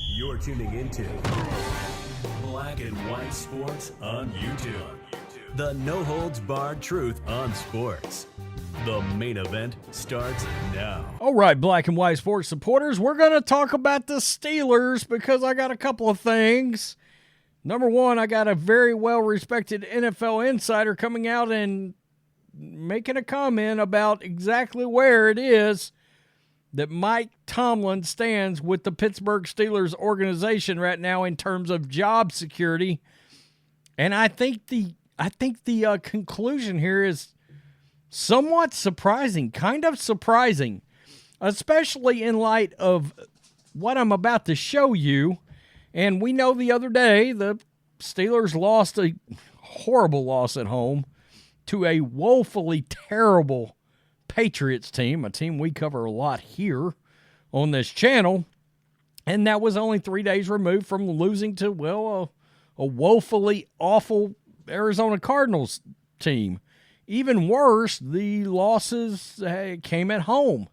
You're tuning into Black and White Sports on YouTube. The no-holds-barred truth on sports. The main event starts now. All right, Black and White Sports supporters, we're going to talk about the Steelers because I got a couple of things. Number one, I got a very well-respected NFL insider coming out and making a comment about exactly where it is that Mike Tomlin stands with the Pittsburgh Steelers organization right now in terms of job security. And I think the conclusion here is somewhat surprising, kind of surprising, especially in light of what I'm about to show you. And we know the other day the Steelers lost a horrible loss at home to a woefully terrible Patriots team, a team we cover a lot here on this channel. And that was only 3 days removed from losing to, a woefully awful Arizona Cardinals team. Even worse, the losses came at home.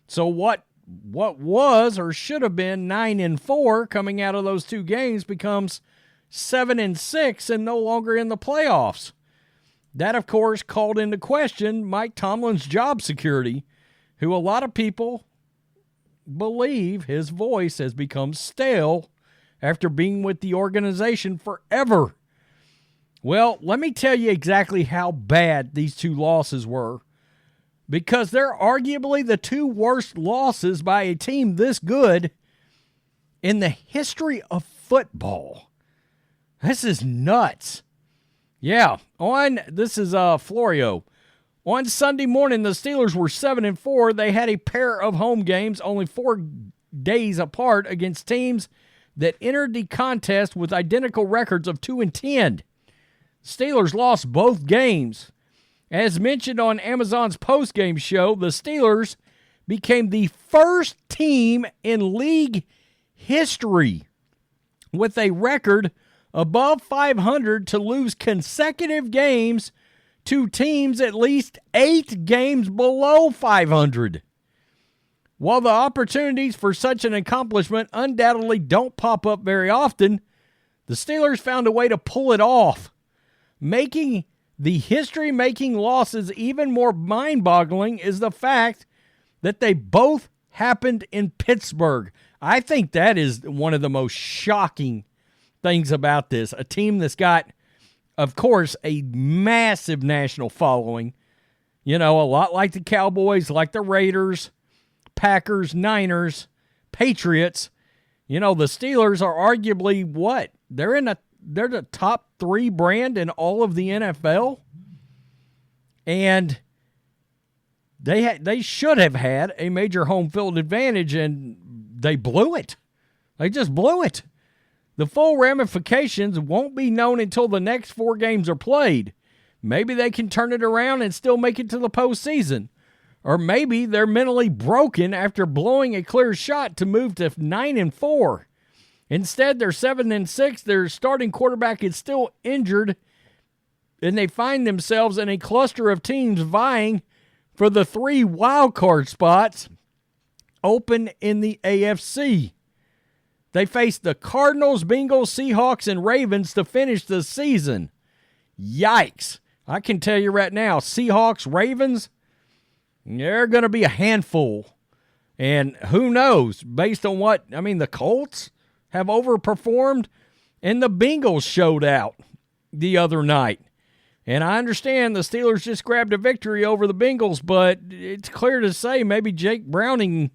So what was or should have been 9-4 coming out of those two games becomes 7-6 and no longer in the playoffs. That, of course, called into question Mike Tomlin's job security, who a lot of people believe his voice has become stale after being with the organization forever. Well, let me tell you exactly how bad these two losses were, because they're arguably the two worst losses by a team this good in the history of football. This is nuts. Yeah, this is Florio. On Sunday morning, the Steelers were 7-4. They had a pair of home games only 4 days apart against teams that entered the contest with identical records of 2-10. Steelers lost both games. As mentioned on Amazon's postgame show, the Steelers became the first team in league history with a record above 500 to lose consecutive games to teams at least 8 games below 500. While the opportunities for such an accomplishment undoubtedly don't pop up very often, the Steelers found a way to pull it off, making the history-making losses even more mind-boggling is the fact that they both happened in Pittsburgh. I think that is one of the most shocking things about this. A team that's got, of course, a massive national following. A lot like the Cowboys, like the Raiders, Packers, Niners, Patriots. The Steelers are arguably what? They're the top 3 brand in all of the NFL. And they should have had a major home field advantage, and they blew it. They just blew it. The full ramifications won't be known until the next 4 games are played. Maybe they can turn it around and still make it to the postseason. Or maybe they're mentally broken after blowing a clear shot to move to 9-4. Instead, they're 7-6. Their starting quarterback is still injured, and they find themselves in a cluster of teams vying for the 3 wild card spots open in the AFC. They face the Cardinals, Bengals, Seahawks, and Ravens to finish the season. Yikes. I can tell you right now, Seahawks, Ravens, they're going to be a handful. And who knows, based on the Colts have overperformed, and the Bengals showed out the other night. And I understand the Steelers just grabbed a victory over the Bengals, but it's clear to say maybe Jake Browning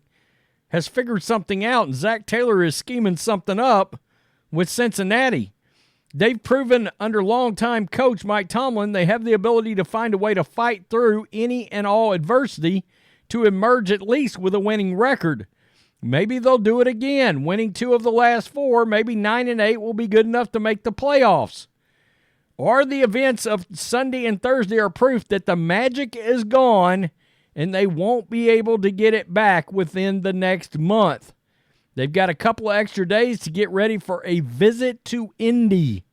has figured something out, and Zach Taylor is scheming something up with Cincinnati. They've proven under longtime coach Mike Tomlin they have the ability to find a way to fight through any and all adversity to emerge at least with a winning record. Maybe they'll do it again, winning 2 of the last 4. Maybe 9-8 will be good enough to make the playoffs. Or the events of Sunday and Thursday are proof that the magic is gone and they won't be able to get it back within the next month. They've got a couple of extra days to get ready for a visit to Indy.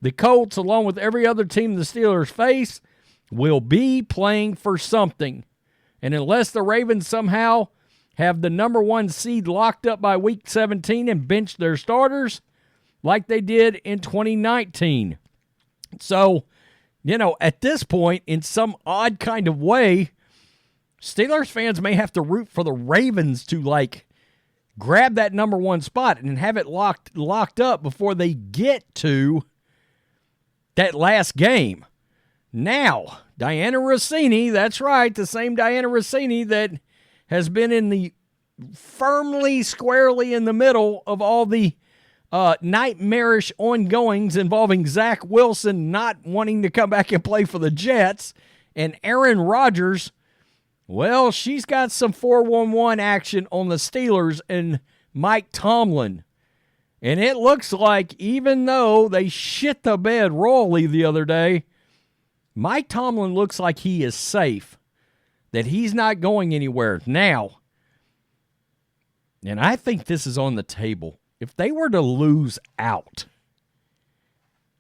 The Colts, along with every other team the Steelers face, will be playing for something. And unless the Ravens somehow have the number 1 seed locked up by week 17 and bench their starters like they did in 2019. So, at this point, in some odd kind of way, Steelers fans may have to root for the Ravens to, grab that number 1 spot and have it locked up before they get to that last game. Now, Dianna Rossini, that's right, the same Dianna Rossini that has been firmly, squarely in the middle of all the nightmarish ongoings involving Zach Wilson not wanting to come back and play for the Jets, and Aaron Rodgers. Well, she's got some 411 action on the Steelers and Mike Tomlin. And it looks like even though they shit the bed royally the other day, Mike Tomlin looks like he is safe, that he's not going anywhere now. And I think this is on the table. If they were to lose out,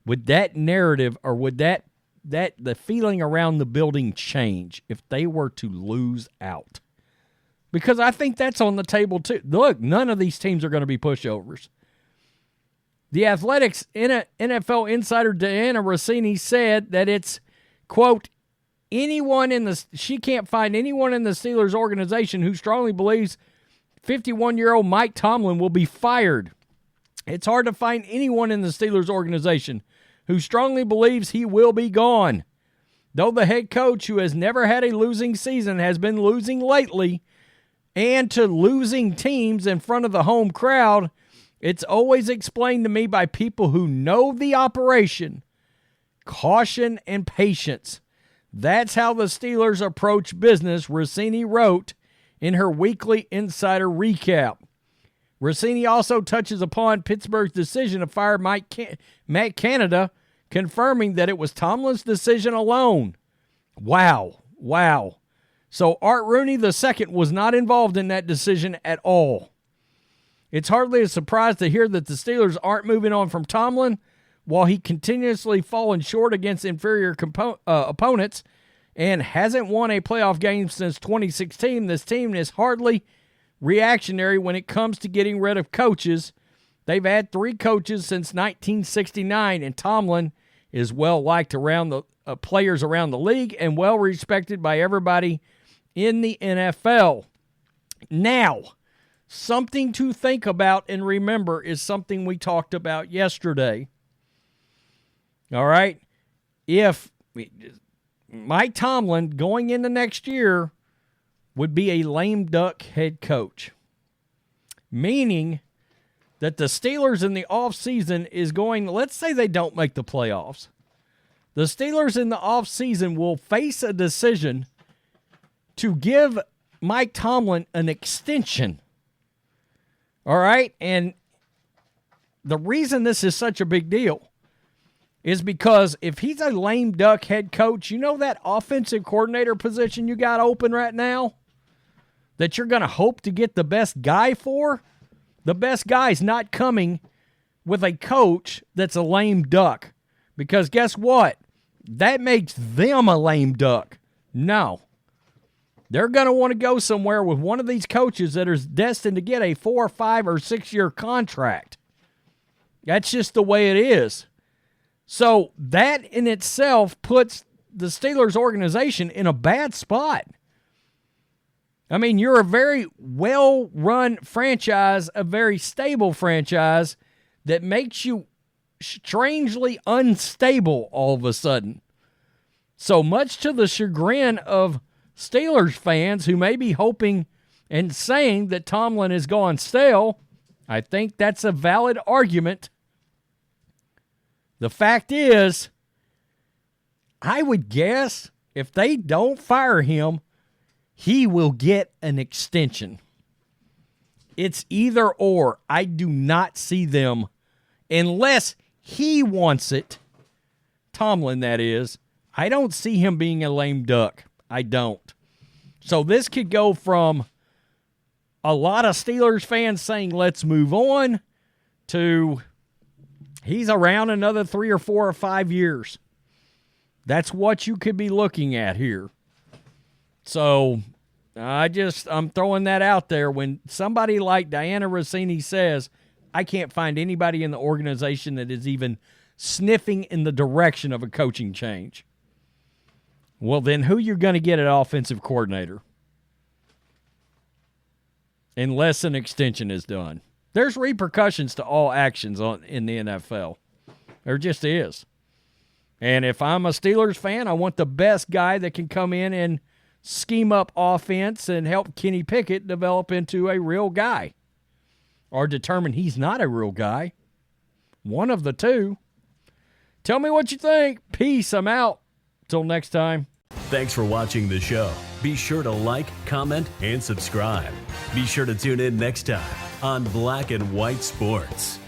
would that narrative or would that the feeling around the building change if they were to lose out? Because I think that's on the table too. Look, none of these teams are going to be pushovers. The Athletics NFL insider Dianna Rossini said that it's, quote, she can't find anyone in the Steelers organization who strongly believes 51-year-old Mike Tomlin will be fired. It's hard to find anyone in the Steelers organization who strongly believes he will be gone. Though the head coach, who has never had a losing season, has been losing lately, and to losing teams in front of the home crowd, it's always explained to me by people who know the operation. Caution and patience. That's how the Steelers approach business, Rossini wrote in her weekly insider recap. Rossini also touches upon Pittsburgh's decision to fire Matt Canada, confirming that it was Tomlin's decision alone. Wow. So Art Rooney II was not involved in that decision at all. It's hardly a surprise to hear that the Steelers aren't moving on from Tomlin, while he continuously fallen short against inferior opponents and hasn't won a playoff game since 2016. This team is hardly reactionary when it comes to getting rid of coaches. They've had 3 coaches since 1969, and Tomlin is well-liked around the players around the league and well-respected by everybody in the NFL. Now, something to think about and remember is something we talked about yesterday. All right? If Mike Tomlin going into next year would be a lame duck head coach, meaning that the Steelers in the offseason is going, let's say they don't make the playoffs. The Steelers in the offseason will face a decision to give Mike Tomlin an extension. All right? And the reason this is such a big deal is because if he's a lame duck head coach, you know that offensive coordinator position you got open right now that you're going to hope to get the best guy for? The best guy's not coming with a coach that's a lame duck. Because guess what? That makes them a lame duck. No. They're going to want to go somewhere with one of these coaches that is destined to get a 4, 5, or 6-year contract. That's just the way it is. So that in itself puts the Steelers organization in a bad spot. I mean, you're a very well-run franchise, a very stable franchise that makes you strangely unstable all of a sudden. So much to the chagrin of Steelers fans who may be hoping and saying that Tomlin has gone stale, I think that's a valid argument. The fact is, I would guess if they don't fire him, he will get an extension. It's either or. I do not see them, unless he wants it, Tomlin that is, I don't see him being a lame duck. I don't. So this could go from a lot of Steelers fans saying, let's move on, to he's around another 3 or 4 or 5 years. That's what you could be looking at here. So I'm throwing that out there. When somebody like Diana Rossini says, I can't find anybody in the organization that is even sniffing in the direction of a coaching change. Well, then who you're going to get at offensive coordinator? Unless an extension is done. There's repercussions to all actions in the NFL. There just is. And if I'm a Steelers fan, I want the best guy that can come in and scheme up offense and help Kenny Pickett develop into a real guy. Or determine he's not a real guy. One of the two. Tell me what you think. Peace. I'm out. Till next time. Thanks for watching the show. Be sure to like, comment, and subscribe. Be sure to tune in next time on Black and White Sports.